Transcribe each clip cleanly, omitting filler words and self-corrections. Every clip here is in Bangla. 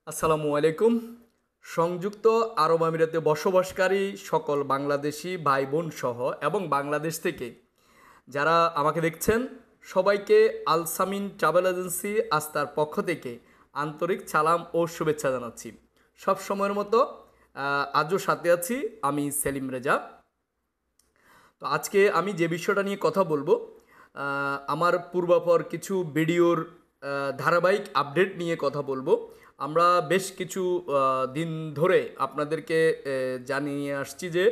আসসালামু আলাইকুম। সংযুক্ত আরব আমিরাতে বসবাসকারী সকল বাংলাদেশি ভাই বোন সহ এবং বাংলাদেশ থেকে যারা আমাকে দেখছেন সবাইকে আলসামিন ট্রাভেল এজেন্সি আস্থার পক্ষ থেকে আন্তরিক সালাম ও শুভেচ্ছা জানাচ্ছি। সব সময়ের মতো আজও সাথে আছি আমি সেলিম রেজা। তো আজকে আমি যে বিষয়টা নিয়ে কথা বলবো, আমার পূর্বাপর কিছু ভিডিওর ধারাবাহিক আপডেট নিয়ে কথা বলবো। আমরা বেশ কিছু দিন ধরে আপনাদেরকে জানিয়ে আসছি যে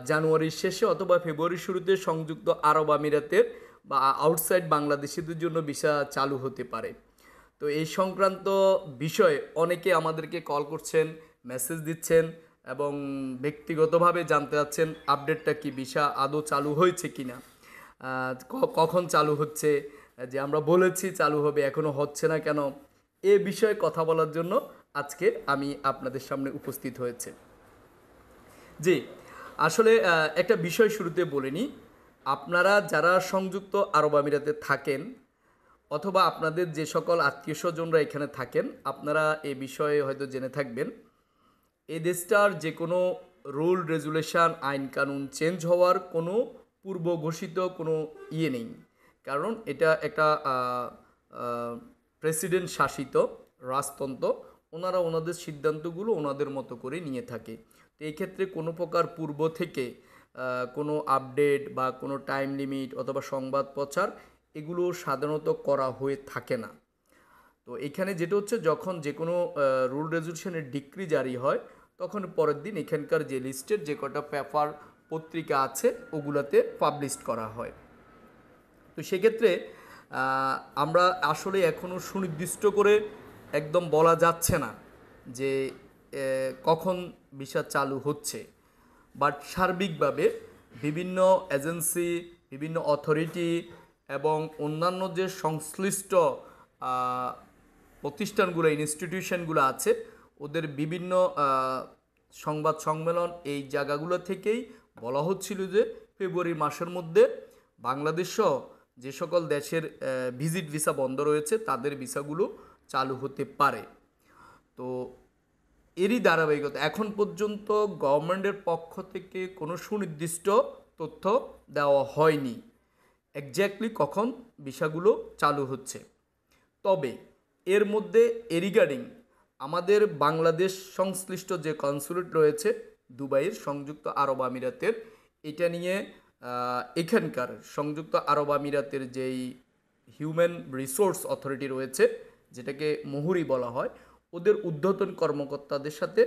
জানুয়ারির শেষে অথবা ফেব্রুয়ারির শুরুতে সংযুক্ত আরব আমিরাতের বা আউটসাইড বাংলাদেশিদের জন্য ভিসা চালু হতে পারে। তো এই সংক্রান্ত বিষয়ে অনেকে আমাদেরকে কল করছেন, মেসেজ দিচ্ছেন এবং ব্যক্তিগতভাবে জানতে চাচ্ছেন আপডেটটা কি, ভিসা আদৌ চালু হয়েছে কি না, কখন চালু হচ্ছে, যে আমরা বলেছি চালু হবে এখনও হচ্ছে না কেন, এ বিষয়ে কথা বলার জন্য আজকে আমি আপনাদের সামনে উপস্থিত হয়েছে। জি, আসলে একটা বিষয় শুরুতে বলে নিই। আপনারা যারা সংযুক্ত আরব আমিরাতে থাকেন অথবা আপনাদের যে সকল আত্মীয় স্বজনরা এখানে থাকেন, আপনারা এ বিষয়ে হয়তো জেনে থাকবেন। এই দেশটার যে কোনো রুল রেজুলেশন আইন কানুন চেঞ্জ হওয়ার কোনো পূর্ব ঘোষিত কোনো নেই। কারণ এটা একটা প্রেসিডেন্ট শাসিত রাজতন্ত্র। ওনারা ওনাদের সিদ্ধান্তগুলো ওনাদের মতো করে নিয়ে থাকে। তো এই ক্ষেত্রে কোনো প্রকার পূর্ব থেকে কোনো আপডেট বা কোনো টাইম লিমিট অথবা সংবাদ প্রচার এগুলো সাধারণত করা হয়ে থাকে না। তো এখানে যেটা হচ্ছে, যখন যে কোনো রুল রেজুলেশনের ডিক্রি জারি হয় তখন পরের দিন এখানকার যে লিস্টের যে কটা পেপার পত্রিকা আছে ওগুলাতে পাবলিশ করা হয়। তো সেক্ষেত্রে আমরা আসলে এখনও সুনির্দিষ্ট করে একদম বলা যাচ্ছে না যে কখন ভিসা চালু হচ্ছে। বাট সার্বিকভাবে বিভিন্ন এজেন্সি, বিভিন্ন অথরিটি এবং অন্যান্য যে সংশ্লিষ্ট প্রতিষ্ঠানগুলো, ইনস্টিটিউশনগুলো আছে, ওদের বিভিন্ন সংবাদ সম্মেলন এই জায়গাগুলো থেকেই বলা হচ্ছিল যে ফেব্রুয়ারি মাসের মধ্যে বাংলাদেশসহ যে সকল দেশের ভিজিট ভিসা বন্ধ রয়েছে তাদের ভিসাগুলো চালু হতে পারে। তো এরই ধারাবাহিকতা এখন পর্যন্ত গভর্নমেন্টের পক্ষ থেকে কোনো সুনির্দিষ্ট তথ্য দেওয়া হয়নি এক্স্যাক্টলি কখন ভিসাগুলো চালু হচ্ছে। তবে এর মধ্যে রিগার্ডিং আমাদের বাংলাদেশ সংশ্লিষ্ট যে কনসুলেট রয়েছে দুবাইয়ের সংযুক্ত আরব আমিরাতের, এটা নিয়ে এখানকার সংযুক্ত আরব আমিরাতের যেই হিউম্যান রিসোর্স অথরিটি রয়েছে, যেটাকে মুহুরি বলা হয়, ওদের ঊর্ধ্বতন কর্মকর্তাদের সাথে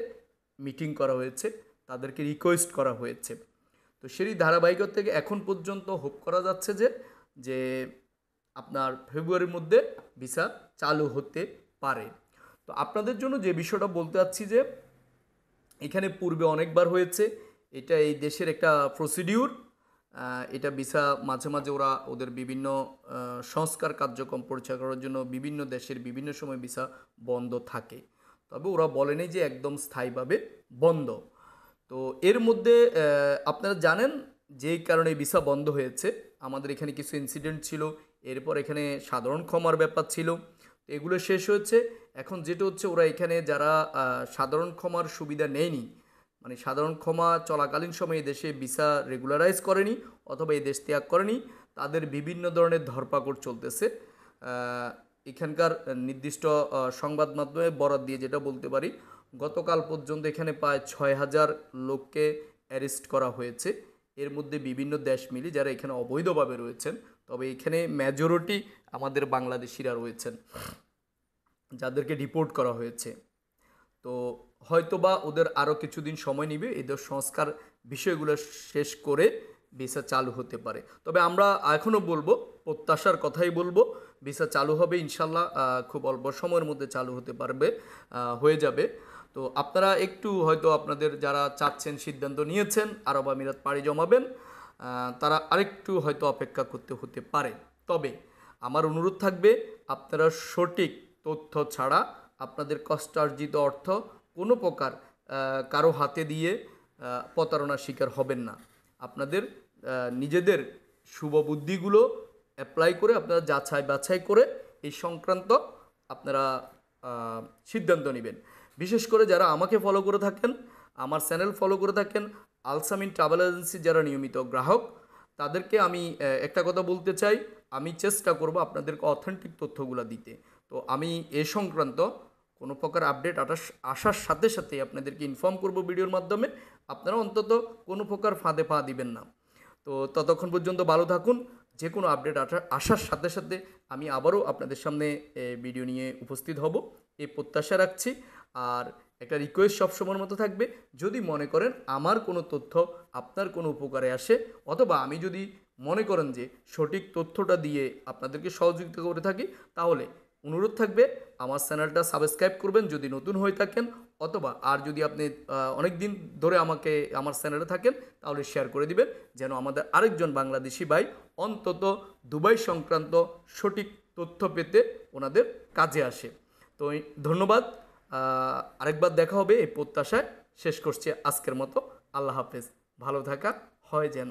মিটিং করা হয়েছে, তাদেরকে রিকোয়েস্ট করা হয়েছে। তো সেই ধারাবাহিকতা থেকে এখন পর্যন্ত হোপ করা যাচ্ছে যে যে আপনার ফেব্রুয়ারির মধ্যে ভিসা চালু হতে পারে। তো আপনাদের জন্য যে বিষয়টা বলতে চাচ্ছি যে এখানে পূর্বে অনেকবার হয়েছে, এটা এই দেশের একটা প্রসিডিউর। এটা ভিসা মাঝে মাঝে ওদের বিভিন্ন সংস্কার কার্যক্রম পরিচালনা করার জন্য বিভিন্ন দেশের বিভিন্ন সময় ভিসা বন্ধ থাকে, তবে ওরা বলেনি যে একদম স্থায়ীভাবে বন্ধ। তো এর মধ্যে আপনারা জানেন যেই কারণে ভিসা বন্ধ হয়েছে, আমাদের এখানে কিছু ইনসিডেন্ট ছিল, এরপর এখানে সাধারণ ক্ষমার ব্যাপার ছিল। তো এগুলো শেষ হয়েছে। এখন যেটা হচ্ছে, ওরা এখানে যারা সাধারণ ক্ষমার সুবিধা নেয়নি, মানে সাধারণ ক্ষমা চলাকালীন সময়ে দেশে ভিসা রেগুলারাইজ করেনি অথবা এই দেশ ত্যাগ করেনি, তাদের বিভিন্ন ধরনের ধরপাকড় চলতেছে। এখানকার নির্দিষ্ট সংবাদ মাধ্যমে বরাত দিয়ে যেটা বলতে পারি, গতকাল পর্যন্ত এখানে প্রায় 6,000 লোককে অ্যারেস্ট করা হয়েছে। এর মধ্যে বিভিন্ন দেশ মিলি যারা এখানে অবৈধভাবে রয়েছেন, তবে এখানে মেজরিটি আমাদের বাংলাদেশিরা রয়েছেন যাদেরকে ডিপোর্ট করা হয়েছে। তো হয়তোবা ওদের আরও কিছুদিন সময় নেবে এদের সংস্কার বিষয়গুলো শেষ করে ভিসা চালু হতে পারে। তবে আমরা এখনও বলবো, প্রত্যাশার কথাই বলবো, ভিসা চালু হবে ইনশাল্লাহ, খুব অল্প সময়ের মধ্যে চালু হতে পারবে, হয়ে যাবে। তো আপনারা একটু হয়তো আপনাদের যারা চাচ্ছেন, সিদ্ধান্ত নিয়েছেন আরব আমিরাত পাড়ি জমাবেন, তারা আরেকটু হয়তো অপেক্ষা করতে হতে পারে। তবে আমার অনুরোধ থাকবে, আপনারা সঠিক তথ্য ছাড়া আপনাদের কষ্টার্জিত অর্থ কোনো প্রকার কারো হাতে দিয়ে প্রতারণার শিকার হবেন না। আপনাদের নিজেদের শুভবুদ্ধিগুলো অ্যাপ্লাই করে আপনারা যাচাই বাছাই করে এই সংক্রান্ত আপনারা সিদ্ধান্ত নেবেন। বিশেষ করে যারা আমাকে ফলো করে থাকেন, আমার চ্যানেল ফলো করে থাকেন, আলসামিন ট্রাভেল এজেন্সি যারা নিয়মিত গ্রাহক, তাদেরকে আমি একটা কথা বলতে চাই, আমি চেষ্টা করব আপনাদেরকে অথেন্টিক তথ্যগুলো দিতে। তো আমি এ সংক্রান্ত কোনো প্রকার আপডেট আসার সাথে সাথে আপনাদেরকে ইনফর্ম করব ভিডিওর মাধ্যমে। আপনারা অন্তত কোনো প্রকার ফাঁদে পা দিবেন না। তো ততক্ষণ পর্যন্ত ভালো থাকুন। যে কোনো আপডেট আসার সাথে সাথে আমি আবারও আপনাদের সামনে ভিডিও নিয়ে উপস্থিত হব, এই প্রত্যাশা রাখছি। আর একটা রিকোয়েস্ট সবসময়ের মতো থাকবে, যদি মনে করেন আমার কোনো তথ্য আপনার কোনো উপকারে আসে, অথবা আমি যদি মনে করেন যে সঠিক তথ্যটা দিয়ে আপনাদেরকে সহযোগিতা করে থাকি, তাহলে অনুরোধ থাকবে আমার চ্যানেলটা সাবস্ক্রাইব করবেন যদি নতুন হয়ে থাকেন, অথবা আর যদি আপনি অনেক দিন ধরে আমার চ্যানেলে থাকেন, তাহলে শেয়ার করে দিবেন, যেন আমাদের আরেকজন বাংলাদেশি ভাই অন্তত দুবাই সংক্রান্ত সঠিক তথ্য পেতে ওনাদের কাজে আসে। তো ধন্যবাদ। আরেকবার দেখা হবে এই প্রত্যাশায় শেষ করছি আজকের মতো। আল্লাহ হাফেজ। ভালো থাকা হয় যেন।